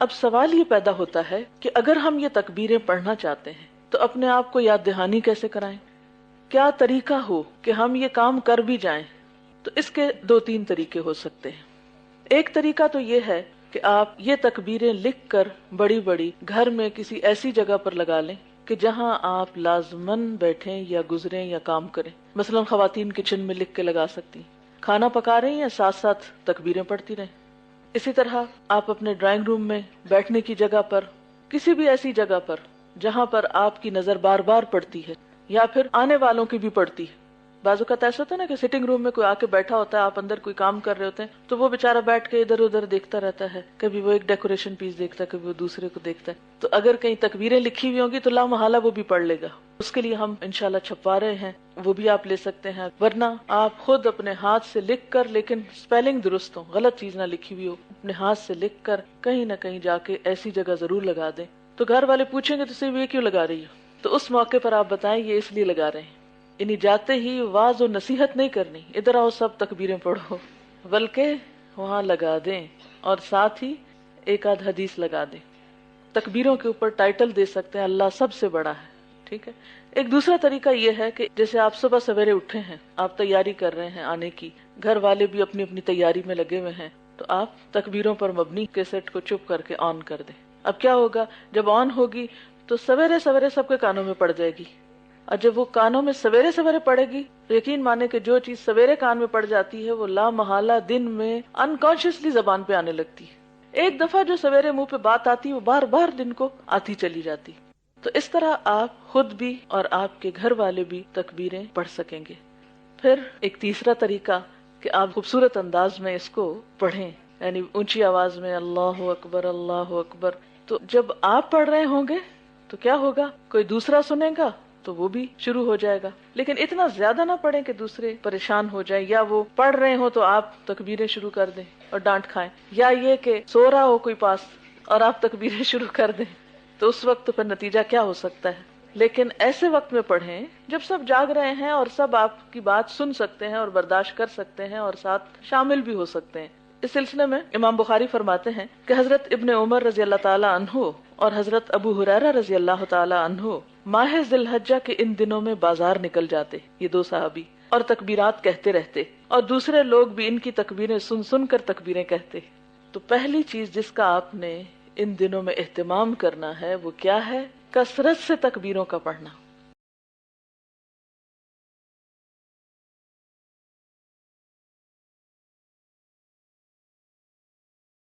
اب سوال یہ پیدا ہوتا ہے کہ اگر ہم یہ تکبیریں پڑھنا چاہتے ہیں تو اپنے آپ کو یاد دہانی کیسے کرائیں؟ کیا طریقہ ہو کہ ہم یہ کام کر بھی جائیں؟ تو اس کے دو تین طریقے ہو سکتے ہیں۔ ایک طریقہ تو یہ ہے کہ آپ یہ تکبیریں لکھ کر بڑی بڑی گھر میں کسی ایسی جگہ پر لگا لیں کہ جہاں آپ لازماً بیٹھیں یا گزریں یا کام کریں۔ مثلاً خواتین کچن میں لکھ کے لگا سکتی ہیں، کھانا پکا رہی ہیں ساتھ ساتھ تکبیریں پڑھتی رہیں۔ اسی طرح آپ اپنے ڈرائنگ روم میں، بیٹھنے کی جگہ پر، کسی بھی ایسی جگہ پر جہاں پر آپ کی نظر بار بار پڑتی ہے یا پھر آنے والوں کی بھی پڑتی ہے۔ بعض اوقات ایسا ہوتا ہے نا کہ سٹنگ روم میں کوئی آ کے بیٹھا ہوتا ہے، آپ اندر کوئی کام کر رہے ہوتے ہیں تو وہ بےچارہ بیٹھ کے ادھر ادھر دیکھتا رہتا ہے، کبھی وہ ایک ڈیکوریشن پیس دیکھتا ہے، کبھی وہ دوسرے کو دیکھتا ہے۔ تو اگر کہیں تکبیریں لکھی ہوئی ہوں گی تو لا محالہ وہ بھی پڑھ لے گا۔ اس کے لیے ہم انشاءاللہ چھپوا رہے ہیں، وہ بھی آپ لے سکتے ہیں، ورنہ آپ خود اپنے ہاتھ سے لکھ کر، لیکن سپیلنگ درست ہو، غلط چیز نہ لکھی ہوئی ہو، اپنے ہاتھ سے لکھ کر کہیں نہ کہیں جا کے ایسی جگہ ضرور لگا دیں۔ تو گھر والے پوچھیں گے تو صرف یہ کیوں لگا رہی ہو؟ تو اس موقع پر آپ بتائیں یہ اس لیے لگا رہے ہیں، یعنی جاتے ہی واز و نصیحت نہیں کرنی، ادھر آؤ سب تکبیریں پڑھو، بلکہ وہاں لگا دیں اور ساتھ ہی ایک آدھ حدیث لگا دیں۔ تکبیروں کے اوپر ٹائٹل دے سکتے ہیں اللہ سب سے بڑا ہے، ٹھیک ہے۔ ایک دوسرا طریقہ یہ ہے کہ جیسے آپ صبح سویرے اٹھے ہیں، آپ تیاری کر رہے ہیں آنے کی، گھر والے بھی اپنی اپنی تیاری میں لگے ہوئے ہیں، تو آپ تکبیروں پر مبنی کیسٹ کو چپ کر کے آن کر دیں۔ اب کیا ہوگا، جب آن ہوگی تو سویرے سویرے سب کے کانوں میں پڑ جائے گی، اور جب وہ کانوں میں سویرے سویرے پڑے گی تو یقین مانے کہ جو چیز سویرے کان میں پڑ جاتی ہے وہ لا محالہ دن میں انکانشیسلی زبان پہ آنے لگتی ہے۔ ایک دفعہ جو سویرے منہ پہ بات آتی وہ بار بار دن کو آتی چلی جاتی۔ تو اس طرح آپ خود بھی اور آپ کے گھر والے بھی تکبیریں پڑھ سکیں گے۔ پھر ایک تیسرا طریقہ کہ آپ خوبصورت انداز میں اس کو پڑھیں، یعنی اونچی آواز میں اللہ اکبر اللہ اکبر۔ تو جب آپ پڑھ رہے ہوں گے تو کیا ہوگا، کوئی دوسرا سنے گا تو وہ بھی شروع ہو جائے گا، لیکن اتنا زیادہ نہ پڑھیں کہ دوسرے پریشان ہو جائیں، یا وہ پڑھ رہے ہوں تو آپ تکبیریں شروع کر دیں اور ڈانٹ کھائیں، یا یہ کہ سو رہا ہو کوئی پاس اور آپ تکبیریں شروع کر دیں، تو اس وقت پھر نتیجہ کیا ہو سکتا ہے۔ لیکن ایسے وقت میں پڑھیں جب سب جاگ رہے ہیں اور سب آپ کی بات سن سکتے ہیں اور برداشت کر سکتے ہیں اور ساتھ شامل بھی ہو سکتے ہیں۔ اس سلسلے میں امام بخاری فرماتے ہیں کہ حضرت ابن عمر رضی اللہ تعالی عنہ اور حضرت ابو ہریرہ رضی اللہ تعالی عنہ ماہ ذی الحجہ کے ان دنوں میں بازار نکل جاتے، یہ دو صحابی، اور تکبیرات کہتے رہتے، اور دوسرے لوگ بھی ان کی تکبیریں سن سن کر تکبیریں کہتے۔ تو پہلی چیز جس کا آپ نے ان دنوں میں اہتمام کرنا ہے وہ کیا ہے؟ کثرت سے تکبیروں کا پڑھنا۔